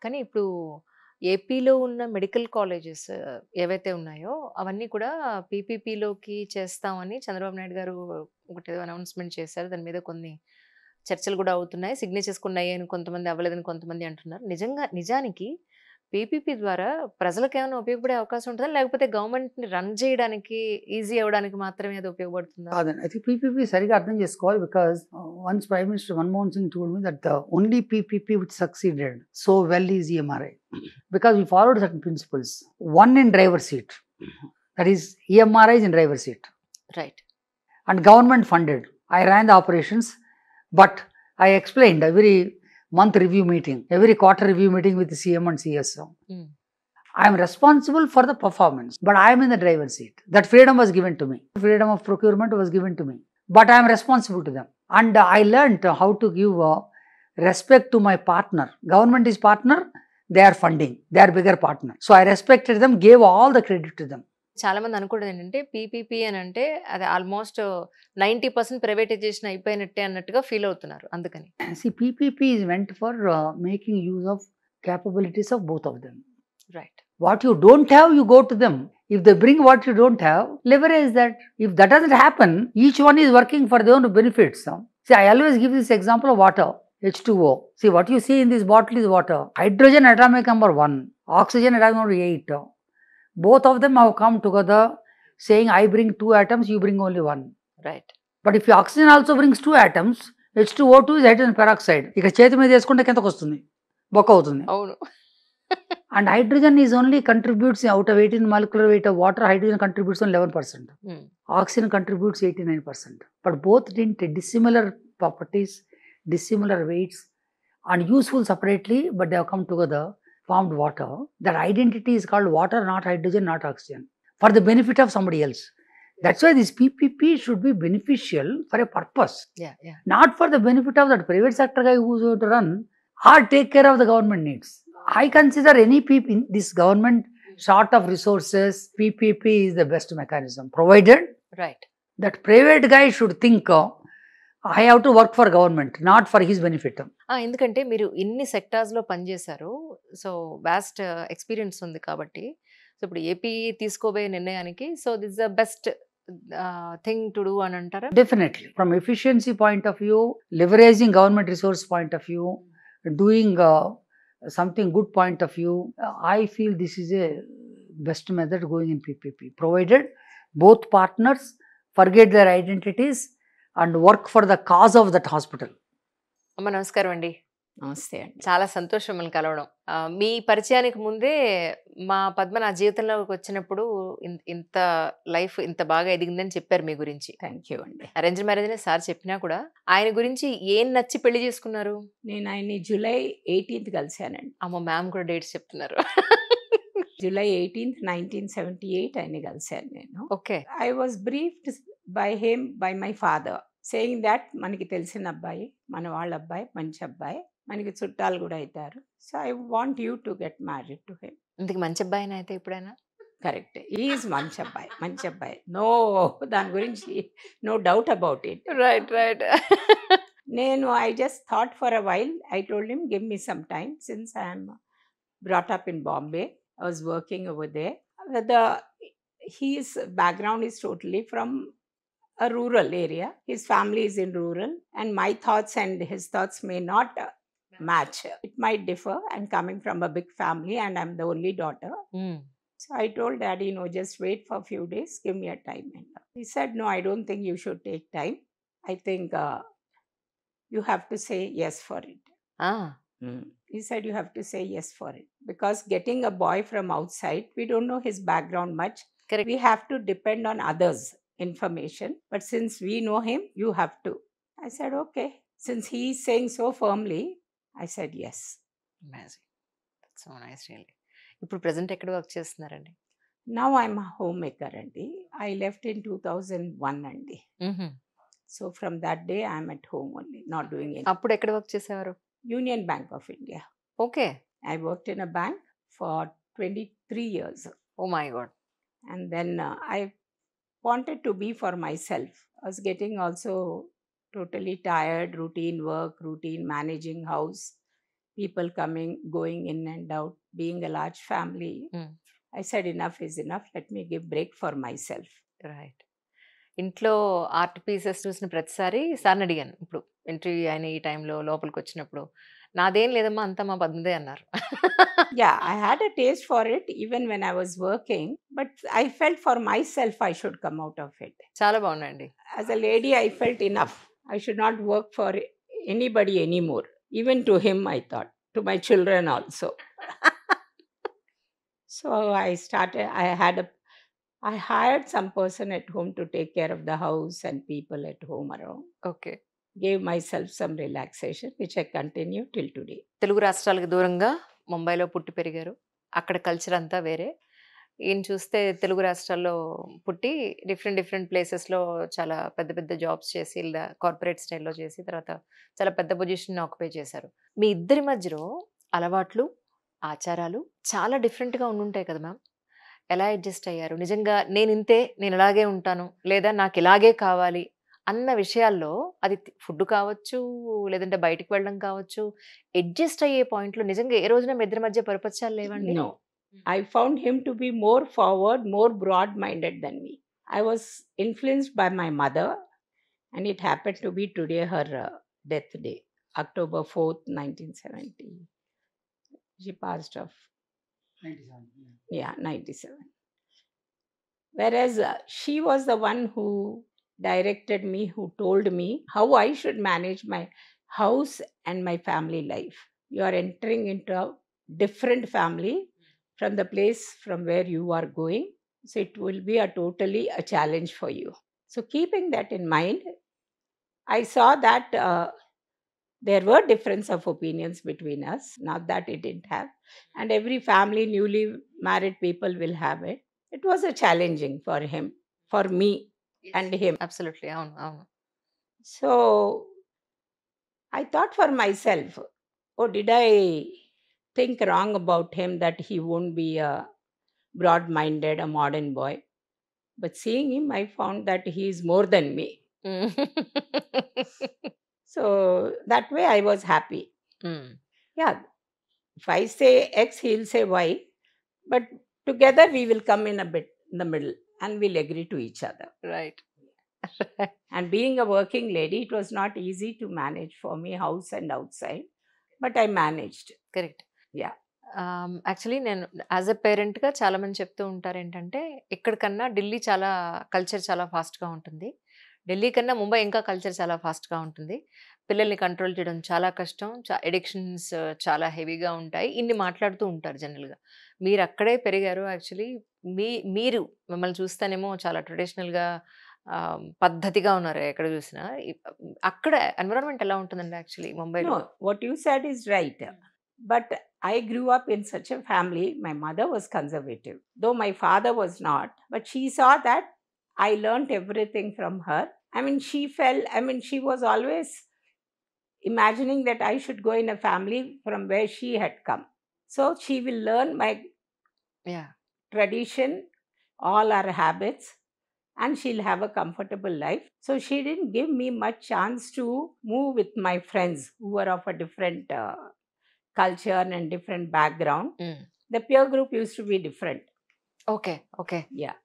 కానీ ఇప్పుడు ఏపీలో ఉన్న మెడికల్ కాలేజెస్ ఏవైతే ఉన్నాయో అవన్నీ కూడా పీపీపీలోకి చేస్తామని చంద్రబాబు నాయుడు గారు ఒకటేదో అనౌన్స్‌మెంట్ చేశారు. దాని మీద కొన్ని చర్చలు గూడా అవుతున్నాయి. సిగ్నేచర్స్ కొన్ని అయ్యాయని కొంతమంది, అవ్వలేదని కొంతమంది అంటున్నారు. నిజానికి పీపీపీ ద్వారా ప్రజలకేమైనా ఉపయోగపడే అవకాశం ఉంటదా? లేకపోతే గవర్నమెంట్‌ని రన్ చేయడానికి ఈజీ అవ్వడానికి మాత్రమే అది ఉపయోగపడుతుందా? కాదండి. అయితే పీపీపీ సరిగ్గా అర్థం చేసుకోవాలి. Because once prime minister Manmohan Singh told me that the only PPP which succeeded so well is EMRI. Because we followed certain principles. One in driver seat. That is, EMRI is in driver seat. Right. And government funded. I ran the operations, but I explained every month review meeting, every quarter review meeting with the CM and CS. హ్మ్. I am responsible for the performance, but I am in the driver's seat. That freedom was given to me. Freedom of procurement was given to me, but I am responsible to them. And I learned how to give respect to my partner. Government is partner, they are funding, they are bigger partner. So I respected them, gave all the credit to them. చాలా మంది అనుకోవడం ఏంటంటే PPP అని అంటే అది almost 90% privatisation అయిపోయినట్టే అన్నట్టుగా feel అవుతున్నారు. అందుకని. See, PPP is meant for making use of capabilities of both of them. Right. What you don't have, you go to them. If they bring what you don't have, leverage that. If that doesn't happen, each one is working for their own benefits. See, I always give this example of water, H2O. See, what you see in this bottle is water. Hydrogen atomic number 1, oxygen atomic number 8. Both of them have come together saying, I bring 2 atoms, you bring only 1. Right. But if your oxygen also brings 2 atoms, H2O2 is hydrogen peroxide. ఇక చేతి మీద వేసుకుంటే కిందకు వస్తుంది, బొక్క అవుతుంది. అవును. And hydrogen is only contributes out of 18 molecular weight of water, hydrogen contributes on 11%. హ్మ్. Oxygen contributes 89%. But both didn't dissimilar properties, dissimilar weights, and useful separately, but they have come together, formed water. That identity is called water, not hydrogen, not oxygen, for the benefit of somebody else. That's why this PPP should be beneficial for a purpose, yeah! Yeah! not for the benefit of that private sector guy who's going to run or take care of the government needs. I consider any PP, this government short of resources, PPP is the best mechanism, provided right. that private guy should think, I have to work for government, not for his benefit. ఎందుకంటే మీరు ఇన్ని సెక్టార్స్‌లో పనిచేశారు. So, vast experience ఉంది కాబట్టి. So, ఇప్పుడు AP తీసుకోబోయే నిర్ణయానికి so, this the best thing to do అని అంటారా? Definitely. From efficiency point of view, leveraging government resource point of view, doing something good point of view, I feel this is a best method going in PPP, provided both partners forget their identities and work for the cause of that hospital. అమ్మ నమస్కారం అండి. నమస్తే అండి. చాలా సంతోషం మిమ్మల్ని కలవడం. మీ పరిచయానికి ముందే మా పద్మ నా జీవితంలోకి వచ్చినప్పుడు ఇంత లైఫ్ ఇంత బాగా ఎదిగిందని చెప్పారు మీ గురించి. థ్యాంక్ యూ అండి. అరేంజ్డ్ మ్యారేజ్ అనే సార్ చెప్పినా కూడా ఆయన గురించి ఏం నచ్చి పెళ్లి చేసుకున్నారు? నేను ఆయన్ని జూలై 18th కలిశానండి. అమ్మ మ్యామ్ కూడా డేట్స్ చెప్తున్నారు. జూలై 18th, 1978 ఆయన్ని కలిశాను నేను. Okay. I was briefed by my father saying that మనకి తెలిసిన అబ్బాయి, మన వాళ్ళ అబ్బాయి, మంచి అబ్బాయి, మనకి చుట్టాలు కూడా అవుతారు. So I want you to get married to him. ఇంతకు మంచి అబ్బాయినా అయితే ఎప్పుడైనా? కరెక్ట్, ఈజ్ మంచి అబ్బాయి, మంచి అబ్బాయి, నో దాని గురించి no doubt about it. Right right. నేను I just thought for a while. I told him give me some time since I am brought up in Bombay. I was working over there. His background is totally from a rural area. His family is in rural, and my thoughts and his thoughts may not match. It might differ. I'm coming from a big family, and I'm the only daughter. So I told Daddy, no, just wait for a few days. Give me a time. And he said, no, I don't think you should take time. I think you have to say yes for it. He said you have to say yes for it, because getting a boy from outside, we don't know his background much. Correct. We have to depend on others' information. But since we know him, you have to. I said, okay. Since he is saying so firmly, I said yes. Amazing. So nice really. ఇప్పుడు present ఎక్కడ work చేస్తున్నారండి? Now I'm a homemaker, Andy. I left in 2001, Andy. So from that day, I'm at home only, not doing anything. అప్పుడు ఎక్కడ work చేసేవారు? Union Bank of India. Okay. I worked in a bank for 23 years. Oh my god. And then I wanted to be for myself. I was getting also totally tired, routine work, routine managing house, people coming, going in and out, being a large family. Mm. I said enough is enough. Let me give break for myself. Right. ఇంట్లో art pieces చూసిన ప్రతిసారి సార్‌ని అడిగాను. ఇప్పుడు entry అయిన ఈ టైంలో లోపలికొచ్చినప్పుడు, "నాదేం లేదమ్మా అంతా మా పద్మదే" అన్నారు. Yeah, I had a taste for it even when I was working, but I felt for myself I should come out of it. చాలా బావుందండి. As a lady, I felt enough. I should not work for anybody anymore. Even to him, I thought, to my children also. So I hired some person at home to take care of the house and people at home around. Okay. Gave myself some relaxation, which I continue till today. Telugu రాష్ట్రాలకు దూరంగా ముంబైలో పుట్టి పెరిగారు. అక్కడ culture అంతా వేరే. ఈయన చూస్తే తెలుగు రాష్ట్రాల్లో పుట్టి డిఫరెంట్ ప్లేసెస్‌లో చాలా పెద్ద పెద్ద జాబ్స్ చేసి ఇలా కార్పొరేట్ స్టైల్‌లో చేసి తర్వాత చాలా పెద్ద పొజిషన్‌ని ఆక్యుపై చేశారు. మీ ఇద్దరి మధ్యలో అలవాట్లు, ఆచారాలు చాలా డిఫరెంట్‌గా ఉండుంటాయి కదా మ్యామ్. ఎలా అడ్జస్ట్ అయ్యారు? నిజంగా నేనింతే, నేను ఇలాగే ఉంటాను, లేదా నాకు ఇలాగే కావాలి అన్న విషయాల్లో అది ఫుడ్ కావచ్చు, లేదంటే బయటికి వెళ్ళడం కావచ్చు, అడ్జస్ట్ అయ్యే పాయింట్‌లో నిజంగా ఏ రోజున మీ ఇద్దరి మధ్య పొరపచ్చాలు లేవండి? No. I found him to be more forward, more broad minded than me. I was influenced by my mother, and it happened to be today her death day, October 4th, 1970. She passed off. 97. Yeah, 97. Whereas she was the one who directed me, who told me how I should manage my house and my family life. You are entering into a different family from the place from where you are going. So it will be totally a challenge for you. So keeping that in mind, I saw that there were difference of opinions between us, not that it didn't have. And every family, newly married people will have it. It was a challenging for him, for me and him. Absolutely. అవును. అవును. So I thought for myself, oh, did I think wrong about him that he won't be a broad minded, a modern boy? But seeing him, I found that he is more than me. So that way I was happy. హ్మ్. Yeah, if I say X, he'll say Y, but together we will come in a bit in the middle and we'll agree to each other. Right. And being a working lady, it was not easy to manage for me, house and outside, but I managed. Correct. Yeah. Actually నేను as a పేరెంట్‌గా చాలామంది చెప్తూ ఉంటారేంటంటే, ఇక్కడికన్నా ఢిల్లీ చాలా culture చాలా ఫాస్ట్‌గా ఉంటుంది. ఢిల్లీ కన్నా ముంబై ఇంకా culture చాలా ఫాస్ట్‌గా ఉంటుంది. పిల్లల్ని కంట్రోల్ చేయడం చాలా కష్టం. అడిక్షన్స్ చాలా హెవీగా ఉంటాయి. ఇన్ని మాట్లాడుతూ ఉంటారు జనరల్‌గా. మీరు అక్కడే పెరిగారు యాక్చువల్లీ. మీరు మిమ్మల్ని చూస్తేనేమో చాలా ట్రెడిషనల్‌గా పద్ధతిగా ఉన్నారు ఎక్కడ చూసినా. అక్కడ ఎన్విరాన్మెంట్ ఎలా ఉంటుందండి యాక్చువల్లీ ముంబైలో? No, what you said is right. But I grew up in such a family. My mother was conservative, though my father was not. But she saw that I learnt everything from her. She was always imagining that I should go in a family from where she had come. So she will learn my yeah! tradition, all our habits, and she'll have a comfortable life. So she didn't give me much chance to move with my friends who were of a different culture and different background. హ్మ్. The peer group used to be different. Okay. Okay. Yeah.